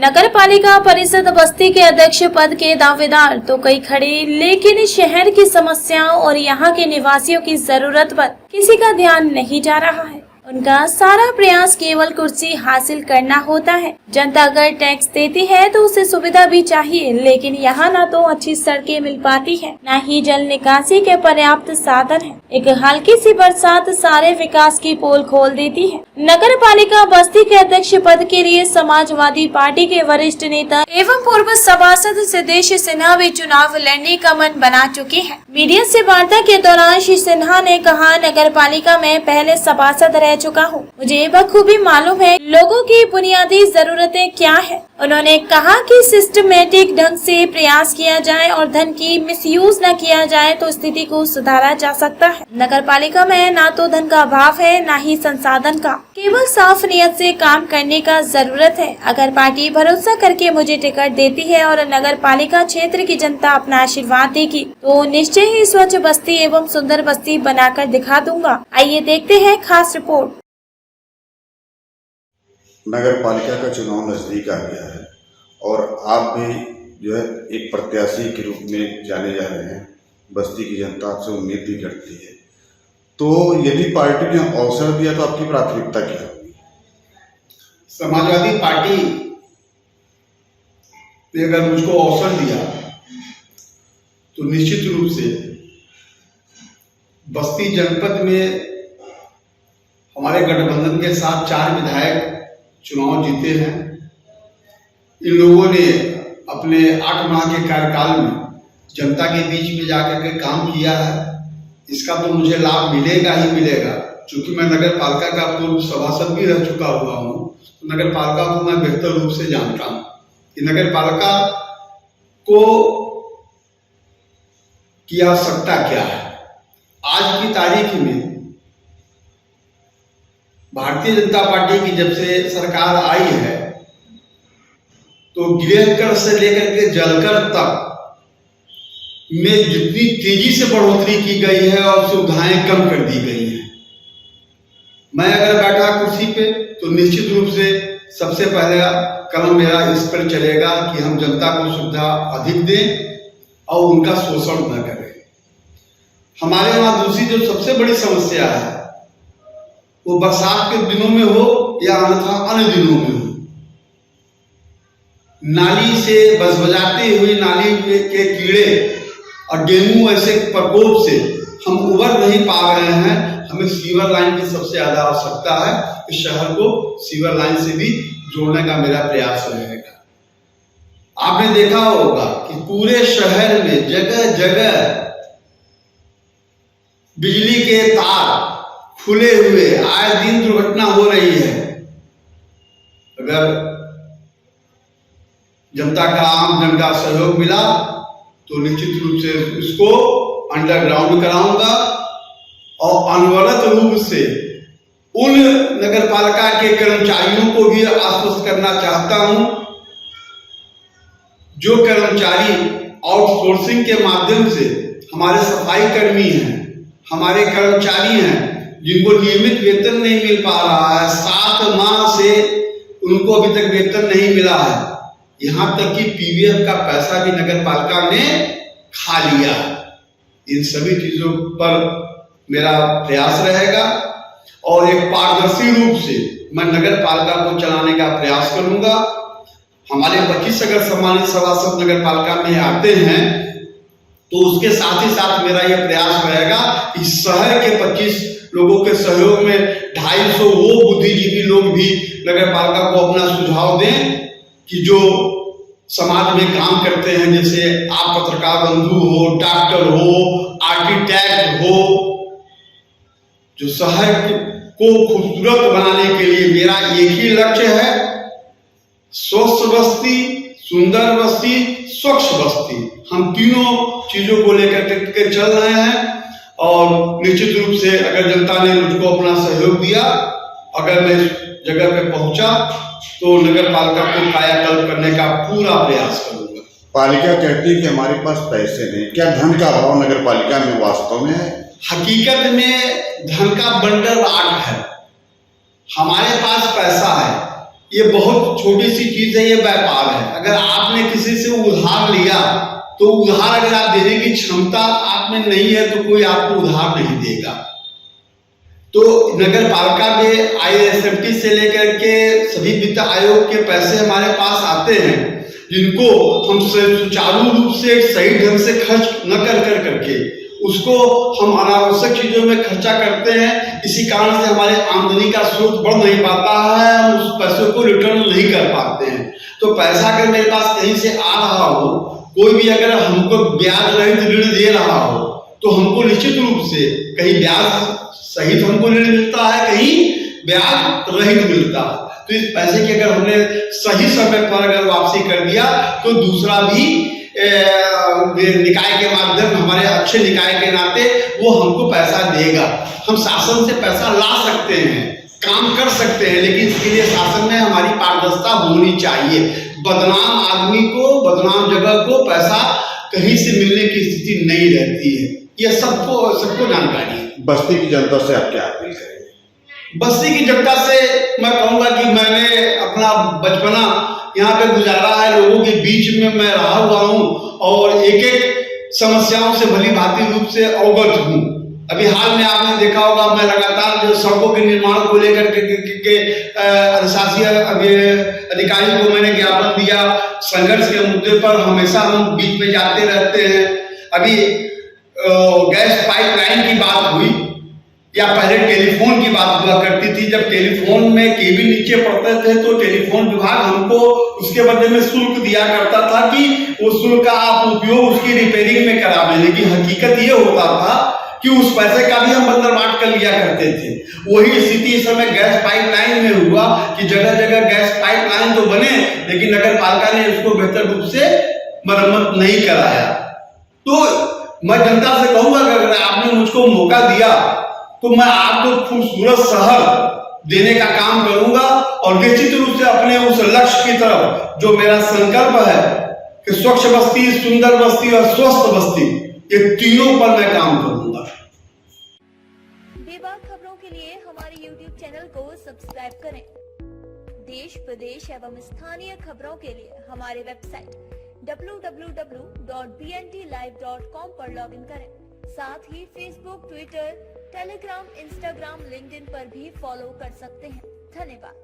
नगर पालिका परिषद बस्ती के अध्यक्ष पद के दावेदार तो कई खड़े, लेकिन शहर की समस्याओं और यहाँ के निवासियों की जरूरत पर किसी का ध्यान नहीं जा रहा है। उनका सारा प्रयास केवल कुर्सी हासिल करना होता है। जनता अगर टैक्स देती है तो उसे सुविधा भी चाहिए, लेकिन यहाँ न तो अच्छी सड़कें मिल पाती है, न ही जल निकासी के पर्याप्त साधन है। एक हल्की सी बरसात सारे विकास की पोल खोल देती है। नगर पालिका बस्ती के अध्यक्ष पद के लिए समाजवादी पार्टी के वरिष्ठ नेता एवं पूर्व सभासद सिद्धेश सिन्हा भी चुनाव लड़ने का मन बना चुके हैं। मीडिया से वार्ता के दौरान श्री सिन्हा ने कहा, नगर पालिका में पहले सभासद रह चुका हूँ, मुझे बखूबी मालूम है लोगों की बुनियादी जरूरतें क्या है। उन्होंने कहा कि सिस्टमेटिक ढंग से प्रयास किया जाए और धन की मिसयूज न किया जाए तो स्थिति को सुधारा जा सकता है। नगर पालिका में ना तो धन का अभाव है, ना ही संसाधन का, केवल साफ नियत से काम करने का जरूरत है। अगर पार्टी भरोसा करके मुझे टिकट देती है और नगर पालिका क्षेत्र की जनता अपना आशीर्वाद देगी तो निश्चय ही स्वच्छ बस्ती एवं सुंदर बस्ती बनाकर दिखा दूंगा। आइए देखते हैं खास रिपोर्ट। नगर पालिका का चुनाव नजदीक आ गया है और आप भी जो है एक प्रत्याशी के रूप में जाने जा रहे हैं। बस्ती की जनता आपसे उम्मीद भी करती है, तो यदि पार्टी ने अवसर दिया तो आपकी प्राथमिकता क्या होगी? समाजवादी पार्टी ने अगर मुझको अवसर दिया तो निश्चित रूप से बस्ती जनपद में हमारे गठबंधन के साथ 4 विधायक चुनाव जीते हैं। इन लोगों ने अपने 8 माह के कार्यकाल में जनता के बीच में जाकर के काम किया है। इसका तो मुझे लाभ मिलेगा ही मिलेगा। चूंकि मैं नगर पालिका का पूर्व सभासद भी रह चुका हुआ हूँ, तो नगर पालिका को मैं बेहतर रूप से जानता हूँ कि नगर पालिका को की आवश्यकता क्या है। आज की तारीख में भारतीय जनता पार्टी की जब से सरकार आई है तो गृह कर से लेकर के जलकर तक में जितनी तेजी से बढ़ोतरी की गई है और सुविधाएं कम कर दी गई हैं। मैं अगर बैठा कुर्सी पे तो निश्चित रूप से सबसे पहले कदम मेरा इस पर चलेगा कि हम जनता को सुविधा अधिक दें और उनका शोषण न करें। हमारे वहां दूसरी जो सबसे बड़ी समस्या है वो बरसात के दिनों में हो या अन्यथा अन्य दिनों में हो, नाली से बजबजाते हुए नाली के कीड़े और डेंगू ऐसे प्रकोप से हम उबर नहीं पा रहे हैं। हमें सीवर लाइन की सबसे ज्यादा आवश्यकता है। इस शहर को सीवर लाइन से भी जोड़ने का मेरा प्रयास रहेगा। आपने देखा होगा कि पूरे शहर में जगह जगह बिजली के तार खुले हुए आए दिन दुर्घटना हो रही है। अगर जनता का आम जन का सहयोग मिला तो निश्चित रूप से इसको अंडरग्राउंड कराऊंगा और अनवरत रूप से उन नगर पालिका के कर्मचारियों को भी आश्वस्त करना चाहता हूं जो कर्मचारी आउटसोर्सिंग के माध्यम से हमारे सफाई कर्मी हैं, हमारे कर्मचारी हैं, जिनको नियमित वेतन नहीं मिल पा रहा है। 7 माह से उनको अभी तक वेतन नहीं मिला है। यहाँ तक कि पीवीएफ का पैसा भी नगर पालिका ने खा लिया। इन सभी चीजों पर मेरा प्रयास रहेगा और एक पारदर्शी रूप से मैं नगर पालिका को चलाने का प्रयास करूंगा। हमारे 25 अगर सम्मानित सभासद नगर पालिका में आते हैं तो उसके साथ ही साथ मेरा यह प्रयास रहेगा कि शहर के 25 लोगों के सहयोग में 250 वो बुद्धिजीवी लोग भी नगर पालिका को अपना सुझाव दें कि जो समाज में काम करते हैं, जैसे आप पत्रकार बंधु हो, डॉक्टर हो, आर्किटेक्ट हो, जो शहर को खूबसूरत बनाने के लिए मेरा एक ही लक्ष्य है, स्वस्थ बस्ती, सुंदर बस्ती, स्वच्छ बस्ती। हम तीनों चीजों को लेकर के चल रहे हैं और निश्चित रूप से अगर जनता ने मुझको अपना सहयोग दिया, अगर मैं इस जगह पे पहुंचा तो नगर पालिका को कायाकल्प करने का पूरा प्रयास करूंगा। पालिका कहती है कि हमारे पास पैसे नहीं, क्या धन का अभाव नगर पालिका में वास्तव में है? हकीकत में धन का बंडल आट है। हमारे पास पैसा है, ये बहुत छोटी सी चीज है, ये व्यापार है। अगर आपने किसी से उधार लिया तो उधार अगर आप देने की क्षमता आप में नहीं है तो कोई आपको उधार नहीं देगा। तो नगर पालिका में ISMT से लेकर के सभी वित्त आयोग के पैसे हमारे पास आते हैं, जिनको हम सुचारू रूप से सही ढंग से खर्च न करके उसको हम अनावश्यक चीजों में खर्चा करते हैं। इसी कारण से हमारे आमदनी का स्रोत बढ़ नहीं पाता है, हम उस पैसे को रिटर्न नहीं कर पाते हैं। तो पैसा अगर मेरे पास कहीं से आ रहा हो, कोई भी अगर हमको ब्याज रहित ऋण दे रहा हो, तो हमको निश्चित रूप से कहीं ब्याज सहित हमको ऋण मिलता है, कहीं ब्याज रहित मिलता है। तो इस पैसे की अगर हमने सही समय पर अगर वापसी कर दिया तो दूसरा भी निकाय के माध्यम, हमारे अच्छे निकाय के नाते वो हमको पैसा देगा। हम शासन से पैसा ला सकते हैं, काम कर सकते हैं, लेकिन इसके लिए शासन में हमारी पारदर्शिता होनी चाहिए। बदनाम आदमी को, बदनाम जगह को पैसा कहीं से मिलने की स्थिति नहीं रहती है, ये सबको जानकारी है। बस्ती की जनता से आप क्या अपील करेंगे? बस्ती की जनता से मैं कहूंगा कि मैंने अपना बचपना यहाँ पे गुजारा है, लोगों के बीच में मैं रहा हुआ हूँ और एक एक समस्याओं से भली भांति रूप से अवगत हूँ। अभी हाल में आपने देखा होगा, मैं लगातार जो सड़कों के निर्माण को लेकर के अधिशासी अधिकारी को मैंने ज्ञापन दिया। संघर्ष के मुद्दे पर हमेशा हम बीच में जाते रहते हैं। अभी गैस पाइपलाइन की बात हुई, या पहले टेलीफोन की बात हुआ करती थी। जब टेलीफोन में केबल नीचे पड़ते थे तो टेलीफोन विभाग हमको उसके बदले में शुल्क दिया करता था कि वो शुल्क का आप उपयोग उसकी रिपेयरिंग में करावें। लेकिन हकीकत ये होता था कि उस पैसे का भी हम बंदरबाट कर लिया करते थे। वही स्थिति इस समय गैस पाइपलाइन में हुआ कि जगह जगह गैस पाइपलाइन तो बने, लेकिन नगर पालिका ने उसको बेहतर रूप से मरम्मत नहीं कराया। तो मैं जनता से कहूंगा कि अगर आपने मुझको मौका दिया तो मैं आपको खूबसूरत शहर देने का काम करूंगा और निश्चित रूप से अपने उस लक्ष्य की तरफ जो मेरा संकल्प है कि स्वच्छ बस्ती, सुंदर बस्ती और स्वस्थ बस्ती, ये तीनों पर मैं काम करूंगा। बेबाक खबरों के लिए हमारे YouTube चैनल को सब्सक्राइब करें। देश, प्रदेश एवं स्थानीय खबरों के लिए हमारे वेबसाइट www.bntlive.com पर लॉगिन करें। साथ ही Facebook, Twitter, Telegram, Instagram, LinkedIn पर भी फॉलो कर सकते हैं। धन्यवाद।